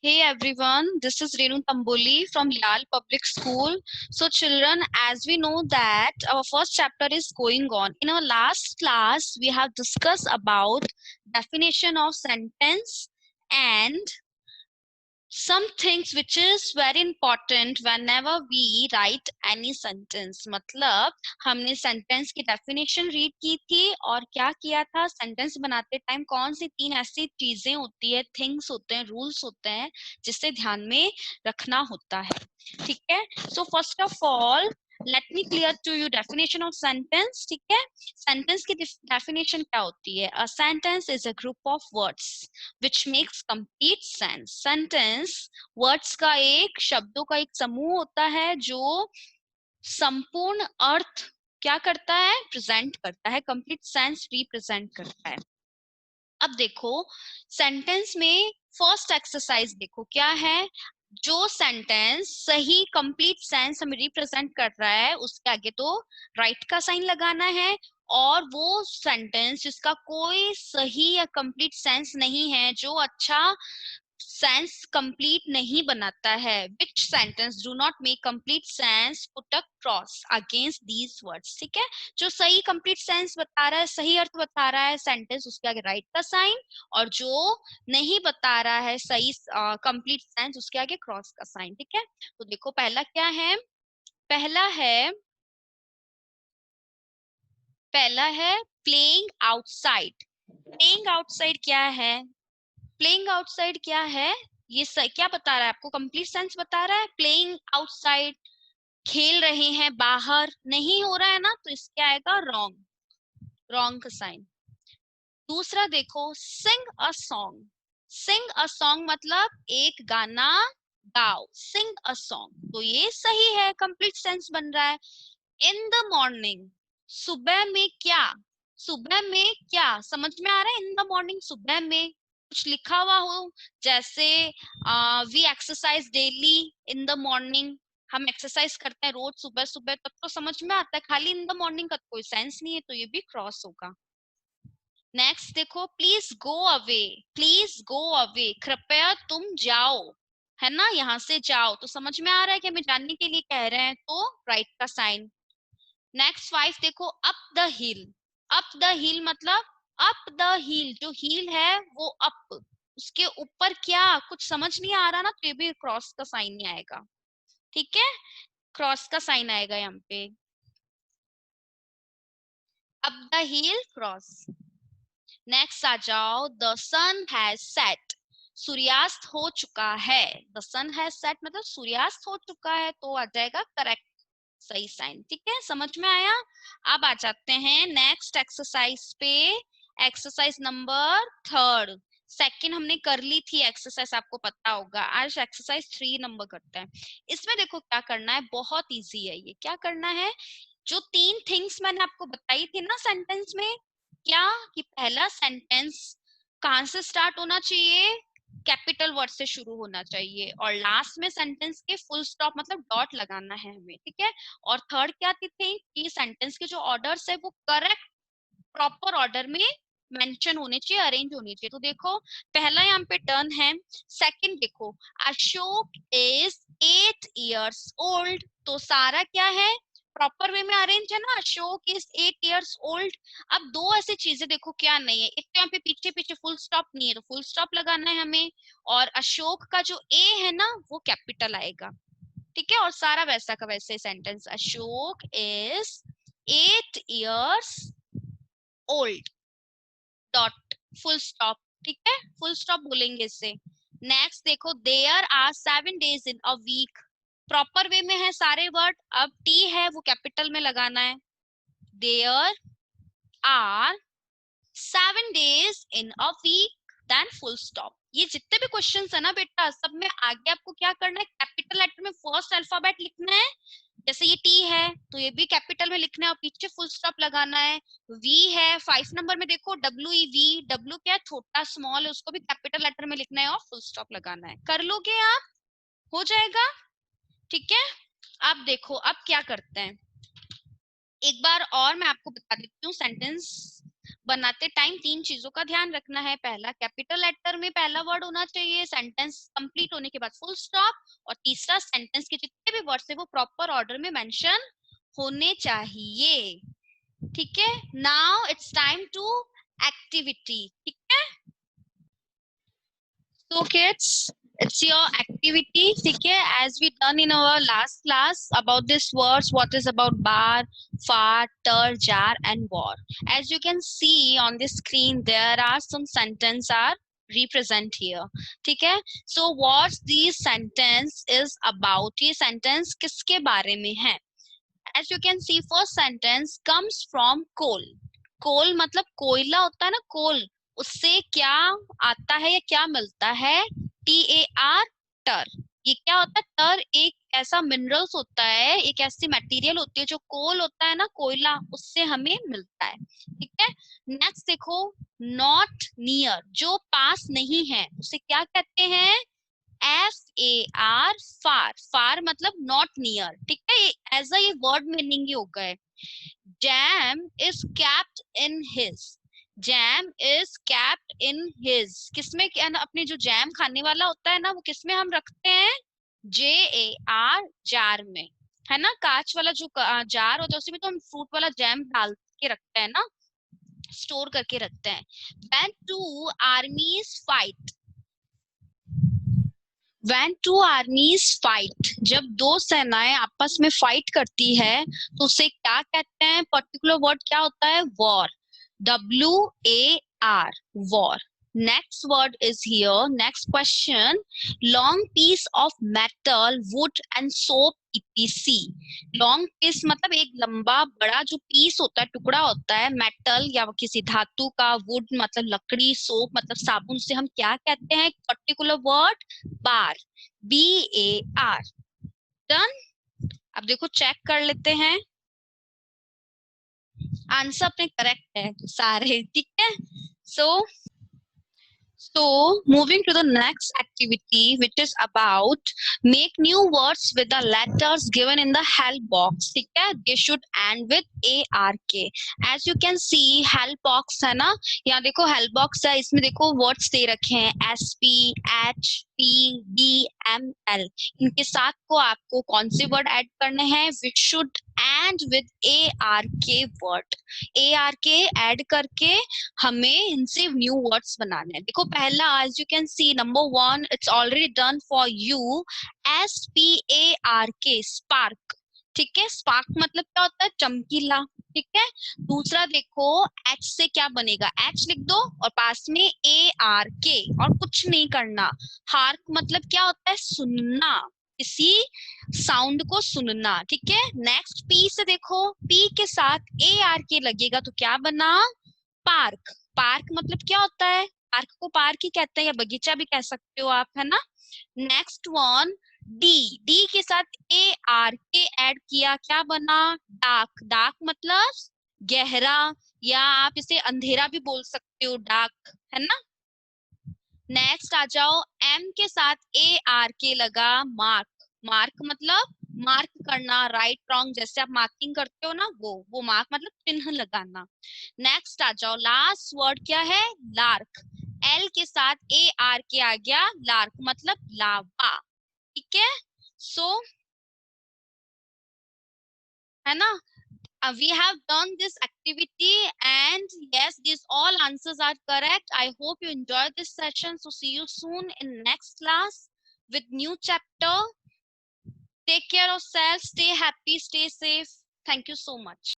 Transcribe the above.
Hey everyone, this is Renu Tamboli from Lial Public School. So children, as we know that our first chapter is going on. In our last class, we have discussed about definition of sentence and some things which is very important whenever we write any sentence. मतलब हमने sentence की definition read की थी और क्या किया था, sentence बनाते टाइम कौन सी तीन ऐसी चीजें होती है, things होते हैं, rules होते हैं जिससे ध्यान में रखना होता है. ठीक है. So first of all, let me clear to you definition of sentence. ठीक है. Sentence की definition क्या होती है? A sentence is a group of words which makes complete sense. Sentence words का एक, शब्दों का एक समूह होता है जो संपूर्ण अर्थ क्या करता है, प्रेजेंट करता है, कंप्लीट सेंस रिप्रेजेंट करता है. अब देखो सेंटेंस में फर्स्ट एक्सरसाइज देखो क्या है. जो सेंटेंस सही कंप्लीट सेंस हमें रिप्रेजेंट कर रहा है उसके आगे तो राइट का साइन लगाना है, और वो सेंटेंस जिसका कोई सही या कंप्लीट सेंस नहीं है, जो अच्छा सेंस कंप्लीट नहीं बनाता है, which sentence do not make complete sense, put a cross against these words. ठीक है. जो सही कंप्लीट सेंस बता रहा है, सही अर्थ बता रहा है सेंटेंस, उसके आगे राइट का साइन, और जो नहीं बता रहा है सही कंप्लीट सेंस, उसके आगे क्रॉस का साइन. ठीक है. तो देखो पहला क्या है. पहला है प्लेइंग आउटसाइड. प्लेइंग आउटसाइड क्या है? प्लेइंग आउटसाइड क्या है? ये क्या बता रहा है आपको? कंप्लीट सेंस बता रहा है. प्लेइंग आउटसाइड, खेल रहे हैं बाहर, नहीं हो रहा है ना, तो इसके आएगा रॉन्ग, रॉन्ग का साइन. दूसरा देखो सिंग a song. Singh a song मतलब एक गाना गाओ, सिंग अ सॉन्ग, तो ये सही है, कंप्लीट सेंस बन रहा है. इन द मॉर्निंग, सुबह में क्या, सुबह में क्या समझ में आ रहा है? इन द मॉर्निंग, सुबह में कुछ लिखा हुआ हो, जैसे we exercise daily in the morning, हम एक्सरसाइज करते हैं रोज सुबह सुबह, तब तो समझ में आता है. खाली इन द मॉर्निंग का कोई सेंस नहीं है, तो ये भी क्रॉस होगा. नेक्स्ट देखो please go away. Please go away, कृपया तुम जाओ, है ना, यहाँ से जाओ, तो समझ में आ रहा है कि हमें जानने के लिए कह रहे हैं, तो राइट का साइन. नेक्स्ट 5 देखो up the hill. Up the हिल मतलब अप द हिल, जो हिल है वो अप, उसके ऊपर क्या, कुछ समझ नहीं आ रहा ना, तो ये भी क्रॉस का साइन नहीं आएगा. ठीक है. क्रॉस का साइन आएगा यहाँ पे. Up the hill cross. Next आ जाओ द सन हैज सेट. सूर्यास्त हो चुका है. द सन हैज सेट मतलब सूर्यास्त हो चुका है, तो आ जाएगा करेक्ट, सही साइन. ठीक है, समझ में आया. अब आ जाते हैं नेक्स्ट एक्सरसाइज पे. Exercise number 3. सेकंड हमने कर ली थी एक्सरसाइज, आपको पता होगा. आज एक्सरसाइज 3 नंबर करते हैं. इसमें देखो क्या करना है, बहुत इजी है ये. क्या करना है, जो 3 थिंग्स मैंने आपको बताई थी ना सेंटेंस में, क्या कि पहला सेंटेंस कहां से स्टार्ट होना चाहिए, कैपिटल वर्ड से शुरू होना चाहिए, और लास्ट में सेंटेंस के फुल स्टॉप मतलब डॉट लगाना है हमें. ठीक है. और थर्ड क्या थी कि सेंटेंस के जो ऑर्डर्स है वो करेक्ट प्रॉपर ऑर्डर में मेंशन होने चाहिए, अरेंज होनी चाहिए. तो देखो पहला यहाँ पे टर्न है. सेकंड देखो अशोक इज 8 years old, तो सारा क्या है, प्रॉपर वे में अरेंज है ना, अशोक इज 8 years old. अब दो ऐसी चीजें देखो क्या नहीं है, एक तो यहाँ पे पीछे पीछे फुल स्टॉप नहीं है, तो फुल स्टॉप लगाना है हमें, और अशोक का जो ए है ना वो कैपिटल आएगा. ठीक है. और सारा वैसा का वैसे sentence, Ashok is 8 years old, dot, full stop. ठीक है, फुल स्टॉप बोलेंगे इससे. नेक्स्ट देखो there are 7 days in a week. Proper way में है सारे वर्ड. अब टी है वो कैपिटल में लगाना है. There are 7 days in a week, then full stop. ये जितने भी क्वेश्चंस है ना बेटा, सब में आगे आपको क्या करना है, कैपिटल लेटर में फर्स्ट अल्फाबेट लिखना है. जैसे ये टी है तो ये भी कैपिटल में लिखना है, और पीछे फुल स्टॉप लगाना है. वी है 5 नंबर में, देखो डब्ल्यू ई वी, डब्ल्यू क्या है, छोटा स्मॉल है, उसको भी कैपिटल लेटर में लिखना है और फुल स्टॉप लगाना है. कर लोगे आप, हो जाएगा. ठीक है. अब देखो अब क्या करते हैं, एक बार और मैं आपको बता देती हूँ सेंटेंस बनाते टाइम 3 चीजों का ध्यान रखना है। पहला, कैपिटल लेटर में पहला वर्ड होना चाहिए, सेंटेंस कंप्लीट होने के बाद फुल स्टॉप, और तीसरा, सेंटेंस के जितने भी वर्ड्स है वो प्रॉपर ऑर्डर में मेंशन होने चाहिए। ठीक है, now it's time to activity. ठीक है, so kids, it's your activity. ठीक है, as we done in our last class about this words, what is about bar, far, tar, jar and war. As you can see on the screen, there are some sentence are represent here. ठीक है, so what this sentence is about, ये sentence किसके बारे में है? As you can see, first sentence comes from coal. कोल मतलब कोयला होता है ना, कोल, उससे क्या आता है या क्या मिलता है? TAR, टर। ये क्या होता है? टर एक ऐसा मिनरल्स होता है, एक ऐसी मटेरियल होती है जो कोल होता है ना, कोयला, उससे हमें मिलता है। ठीक है, नेक्स्ट देखो, नॉट नियर, जो पास नहीं है उसे क्या कहते हैं? FAR, फार। फार मतलब नॉट नियर। ठीक है, एज ये वर्ड मीनिंग ही हो गए। Jam is kept in his, jam is kept in his, किसमें क्या ना, अपने जो जैम खाने वाला होता है ना, वो किसमें हम रखते हैं? JAR, जार में, है ना, कांच वाला जो जार होता है उसमें तो हम फ्रूट वाला जैम डाल के रखते हैं ना, स्टोर करके रखते हैं। When two armies fight, When two armies fight, जब दो सेनाएं आपस में फाइट करती है तो उसे क्या कहते हैं? पर्टिकुलर वर्ड क्या होता है? War. WAR, war. Next word is here. Next question. Long piece of metal, wood and soap etc. Long piece मतलब एक लंबा बड़ा जो पीस होता है, टुकड़ा होता है, मेटल या किसी धातु का, वुड मतलब लकड़ी, सोप मतलब साबुन, से हम क्या कहते हैं? पर्टिकुलर वर्ड बार, BAR। डन। अब देखो चेक कर लेते हैं, आंसर अपने करेक्ट है सारे। ठीक है, So moving to the next activity, which is about make new words with the letters given in the help box. ठीक है, they should end with ARK. As you can see, help box है ना, यहाँ देखो help box है, इसमें देखो words दे रखे हैं SP, H, P, D, M, L। इनके साथ को आपको कौन से वर्ड ऐड करने हैं? Which should end with ARK word. ARK add करके हमें इनसे न्यू वर्ड्स बनाने हैं। देखो पहला, as you can see, number 1, it's already done for you, SPARK, spark. ठीक है, स्पार्क मतलब क्या होता है? चमकीला। ठीक है, दूसरा देखो, H से क्या बनेगा? H लिख दो और पास में ARK, और कुछ नहीं करना। हार्क मतलब क्या होता है? सुनना, किसी साउंड को सुनना। ठीक है, नेक्स्ट P से देखो, P के साथ ARK लगेगा तो क्या बना? पार्क। पार्क मतलब क्या होता है? पार्क को पार्क ही कहते हैं, या बगीचा भी कह सकते हो आप, है ना। Next one, D. डी के साथ ARK ऐड किया, क्या बना? डार्क। डार्क मतलब गहरा, या आप इसे अंधेरा भी बोल सकते हो, डार्क, है ना। नेक्स्ट आ जाओ, M के साथ ARK लगा, मार्क। मार्क मतलब मार्क करना, राइट रॉन्ग, जैसे आप मार्किंग करते हो ना, वो मार्क मतलब चिन्ह लगाना। नेक्स्ट आ जाओ, लास्ट वर्ड क्या है? लार्क। L के साथ ARK आ गया, लार्क मतलब लावा। ठीक है, सो है ना, we have done this activity, and yes, these all answers are correct. I hope you enjoyed this session. So see you soon in next class with new chapter. Take care of yourself, stay happy, stay safe. Thank you so much.